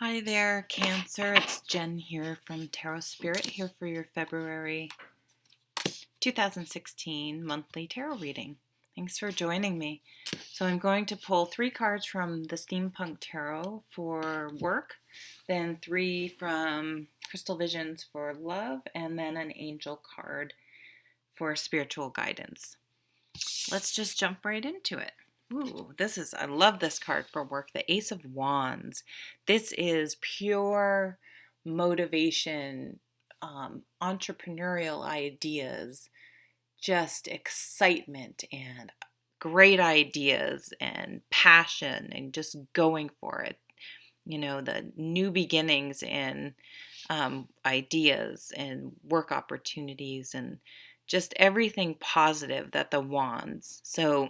Hi there, Cancer. It's Jen here from Tarot Spirit, here for your February 2016 monthly tarot reading. Thanks for joining me. So I'm going to pull 3 cards from the Steampunk Tarot for work, then 3 from Crystal Visions for love, and then an angel card for spiritual guidance. Let's just jump right into it. Ooh, I love this card for work, the Ace of Wands. This is pure motivation, entrepreneurial ideas, just excitement and great ideas and passion and just going for it. You know, the new beginnings and ideas and work opportunities and just everything positive that the wands. So,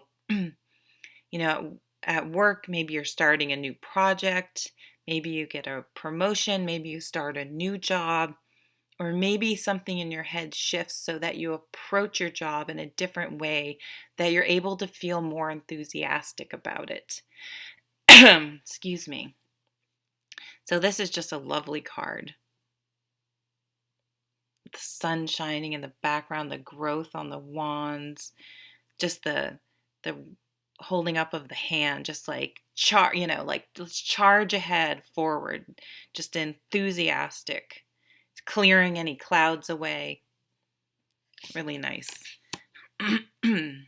at work, maybe you're starting a new project, maybe you get a promotion, maybe you start a new job, or maybe something in your head shifts so that you approach your job in a different way, that you're able to feel more enthusiastic about it. Excuse me. So this is just a lovely card. The sun shining in the background, the growth on the wands, just the holding up of the hand, just like let's charge ahead, forward, just enthusiastic, clearing any clouds away. Really nice. And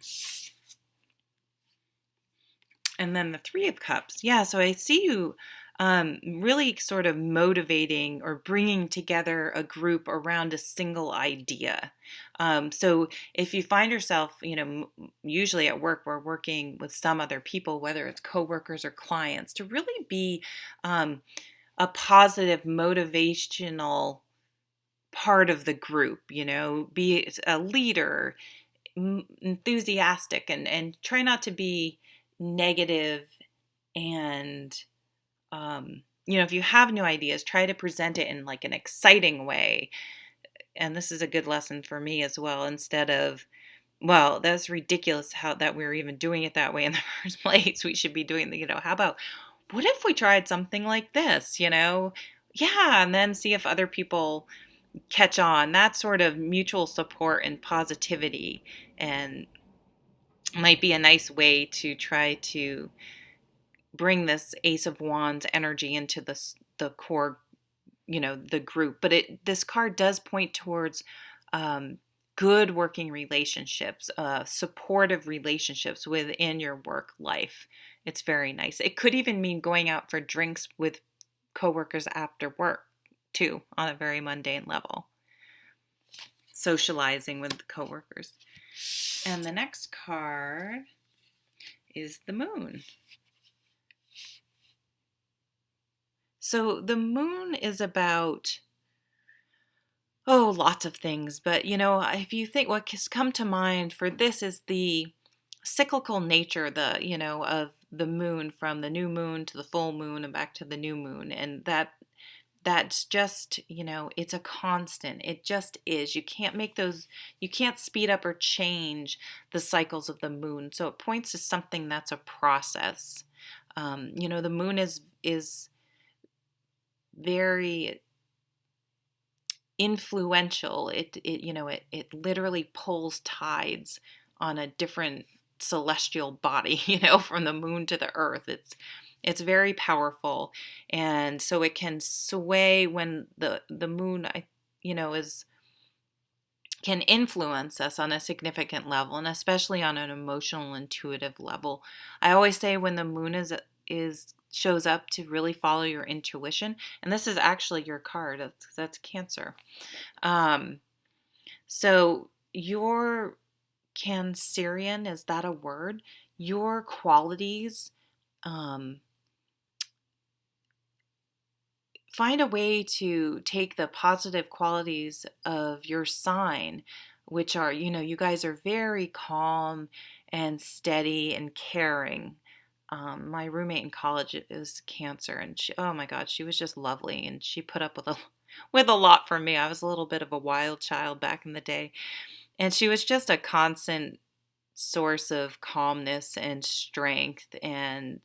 then the 3 of Cups. Yeah, so I see you really sort of motivating or bringing together a group around a single idea. So if you find yourself, usually at work, we're working with some other people, whether it's coworkers or clients, to really be a positive, motivational part of the group, be a leader, enthusiastic, and try not to be negative. And if you have new ideas, try to present it in like an exciting way. And this is a good lesson for me as well. Instead of, well, that's ridiculous that we're even doing it that way in the first place. We should be doing how about, what if we tried something like this, Yeah, and then see if other people catch on. That sort of mutual support and positivity and might be a nice way to try to bring this Ace of Wands energy into the core, the group. But this card does point towards good working relationships, supportive relationships within your work life. It's very nice. It could even mean going out for drinks with coworkers after work too, on a very mundane level. Socializing with coworkers. And the next card is the Moon. So the Moon is about, lots of things. But, if you think what has come to mind for this is the cyclical nature, of the moon, from the new moon to the full moon and back to the new moon. And that's just, it's a constant. It just is. You can't speed up or change the cycles of the moon. So it points to something that's a process. The moon is very influential. It literally pulls tides on a different celestial body, from the moon to the earth. It's very powerful, and so it can sway when the moon, can influence us on a significant level, and especially on an emotional, intuitive level. I always say when the moon is shows up, to really follow your intuition, and this is actually your card. That's Cancer. So your Cancerian, is that a word? Your qualities. Find a way to take the positive qualities of your sign, which are, you guys are very calm and steady and caring. My roommate in college is Cancer, and oh my God, she was just lovely, and she put up with a lot from me. I was a little bit of a wild child back in the day, and she was just a constant source of calmness and strength, and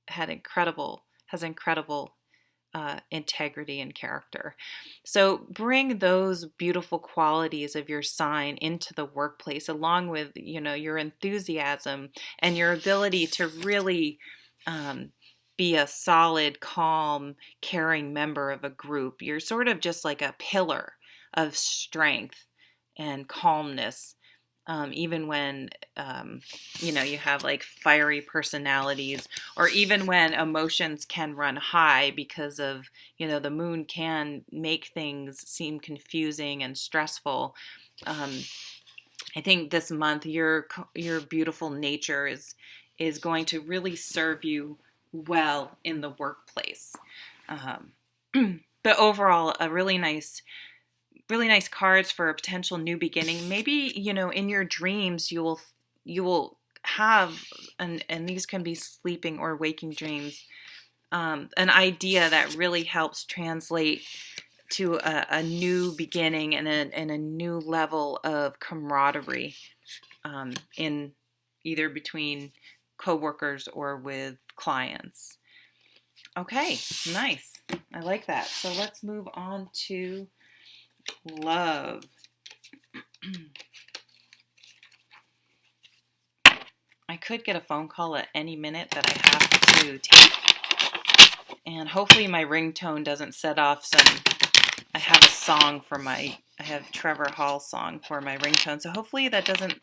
has incredible integrity and character. So bring those beautiful qualities of your sign into the workplace, along with, your enthusiasm and your ability to really be a solid, calm, caring member of a group. You're sort of just like a pillar of strength and calmness, even when you have like fiery personalities, or even when emotions can run high because of, the moon can make things seem confusing and stressful. I think this month your beautiful nature is going to really serve you well in the workplace. But overall, a really nice cards for a potential new beginning. Maybe, in your dreams you will have, and these can be sleeping or waking dreams, an idea that really helps translate to a new beginning and a new level of camaraderie, in either between coworkers or with clients. Okay, nice. I like that. So let's move on to love. I could get a phone call at any minute that I have to take, and hopefully my ringtone doesn't set off some. I have a song I have Trevor Hall's song for my ringtone, so hopefully that doesn't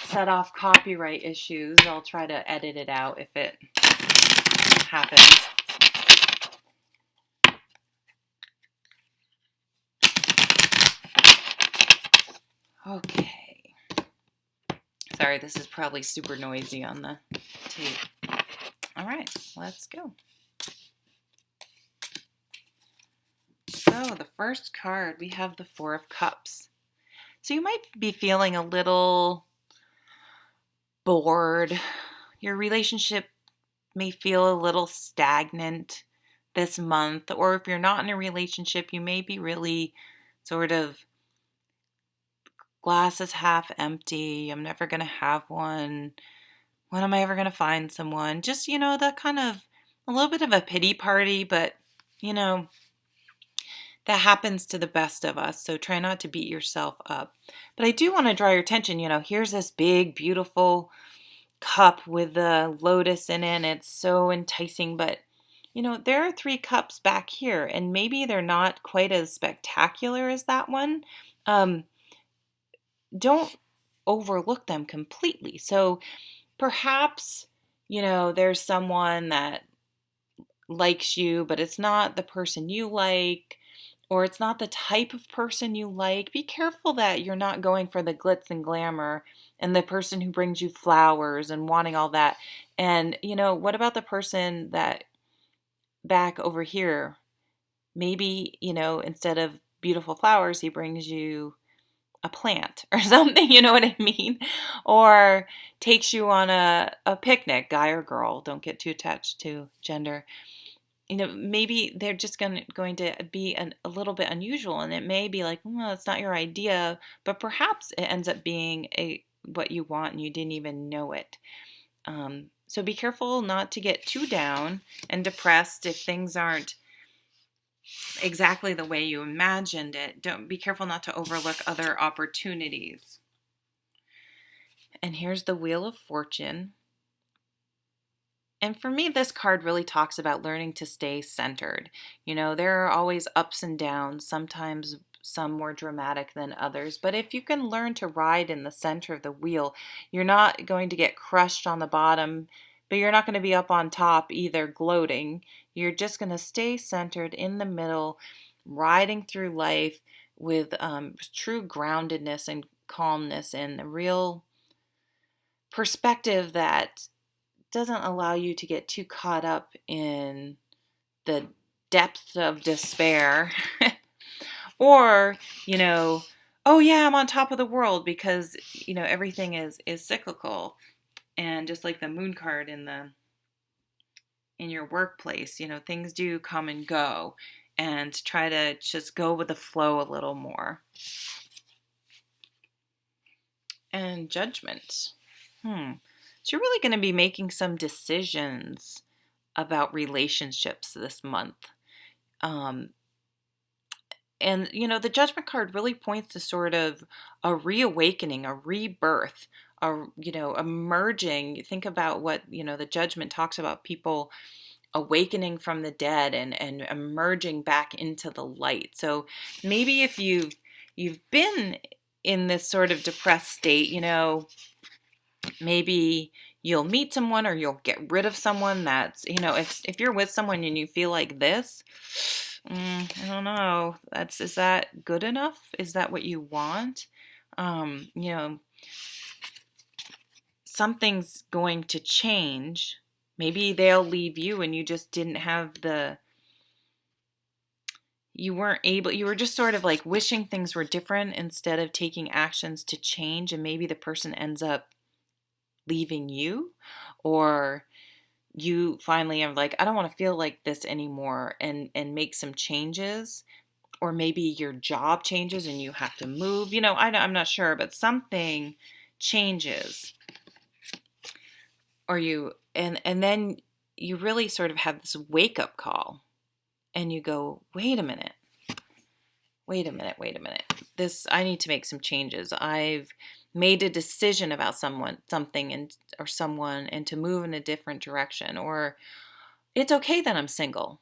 set off copyright issues. I'll try to edit it out if it happens. Okay. Sorry, this is probably super noisy on the tape. All right, let's go. So the first card, we have the Four of Cups. So you might be feeling a little bored. Your relationship may feel a little stagnant this month, or if you're not in a relationship, you may be really sort of glass is half empty. I'm never going to have one. When am I ever going to find someone? Just, that kind of a little bit of a pity party, but, that happens to the best of us. So try not to beat yourself up. But I do want to draw your attention, here's this big, beautiful cup with the lotus in it. And it's so enticing, but there are 3 cups back here, and maybe they're not quite as spectacular as that one. Don't overlook them completely. So perhaps, there's someone that likes you, but it's not the person you like, or it's not the type of person you like. Be careful that you're not going for the glitz and glamour and the person who brings you flowers and wanting all that. And, what about the person that back over here? Maybe, instead of beautiful flowers, he brings you a plant or something, you know what I mean? Or takes you on a picnic, guy or girl. Don't get too attached to gender. Maybe they're just going to be a little bit unusual, and it may be like, well, it's not your idea, but perhaps it ends up being what you want and you didn't even know it. So be careful not to get too down and depressed if things aren't exactly the way you imagined it. Don't be careful not to overlook other opportunities. And here's the Wheel of Fortune. And for me, this card really talks about learning to stay centered. There are always ups and downs, sometimes some more dramatic than others. But if you can learn to ride in the center of the wheel, you're not going to get crushed on the bottom, but you're not going to be up on top either gloating. You're just going to stay centered in the middle, riding through life with true groundedness and calmness and a real perspective that doesn't allow you to get too caught up in the depth of despair or, oh yeah, I'm on top of the world, because, everything is cyclical. And just like the moon card in your workplace, things do come and go, and try to just go with the flow a little more. And Judgment. So you're really going to be making some decisions about relationships this month. Um, and, the judgment card really points to sort of a reawakening, a rebirth, emerging. Think about what, the judgment talks about, people awakening from the dead and emerging back into the light. So maybe if you've been in this sort of depressed state, maybe you'll meet someone or you'll get rid of someone that's, if you're with someone and you feel like this, I don't know, is that good enough? Is that what you want? You know, something's going to change. Maybe they'll leave you and you just didn't have you weren't able, you were just sort of like wishing things were different instead of taking actions to change. And maybe the person ends up leaving you, or you finally are like, I don't want to feel like this anymore, and make some changes. Or maybe your job changes and you have to move. I'm not sure, but something changes. Or and then you really sort of have this wake up call and you go, wait a minute. I need to make some changes. I've made a decision about something or someone, and to move in a different direction. Or it's okay that I'm single.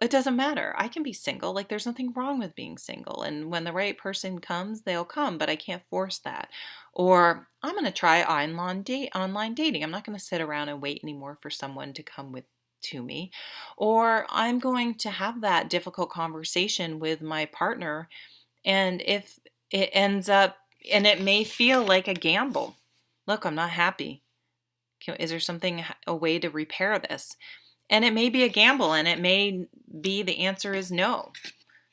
It doesn't matter. I can be single. Like, there's nothing wrong with being single. And when the right person comes, they'll come, but I can't force that. Or I'm going to try online dating. I'm not going to sit around and wait anymore for someone to come to me. Or I'm going to have that difficult conversation with my partner. And if it ends up, and it may feel like a gamble. Look, I'm not happy. Is there a way to repair this? And it may be a gamble, and it may be the answer is no.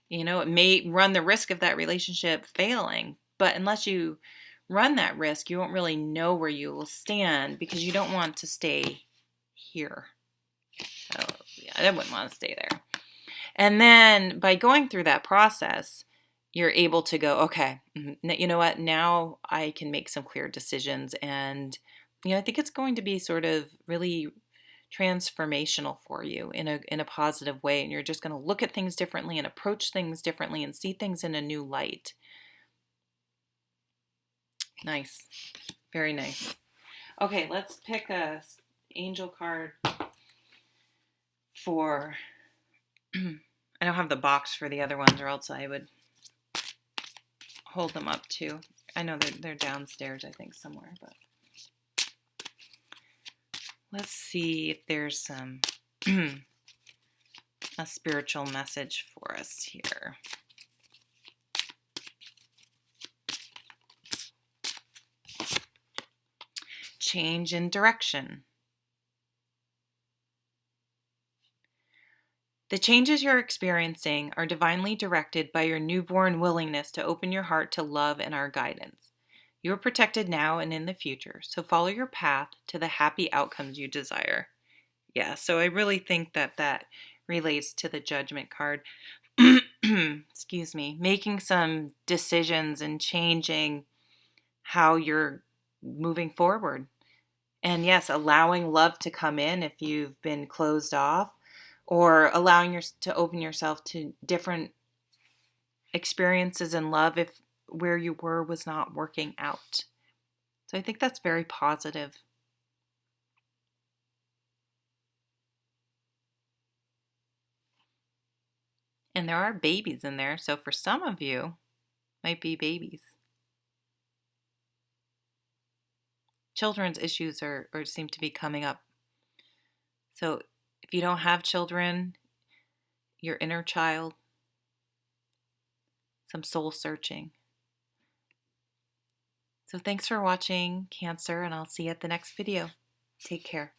It may run the risk of that relationship failing. But unless you run that risk, you won't really know where you will stand, because you don't want to stay here. I wouldn't want to stay there. And then by going through that process, you're able to go, okay, you know what? Now I can make some clear decisions. And, I think it's going to be sort of really transformational for you in a positive way. And you're just going to look at things differently and approach things differently and see things in a new light. Nice. Very nice. Okay, let's pick a angel card for... I don't have the box for the other ones, or else I would hold them up too. I know they're downstairs, I think, somewhere, but let's see if there's some a spiritual message for us here. Change in direction. The changes you're experiencing are divinely directed by your newborn willingness to open your heart to love and our guidance. You are protected now and in the future, so follow your path to the happy outcomes you desire. Yeah, so I really think that relates to the Judgment card. Excuse me. Making some decisions and changing how you're moving forward. And yes, allowing love to come in if you've been closed off, or allowing to open yourself to different experiences in love if where you were was not working out. So I think that's very positive. And there are babies in there, so for some of you, might be babies. Children's issues are seem to be coming up. So if you don't have children, your inner child, some soul searching. So thanks for watching, Cancer, and I'll see you at the next video. Take care.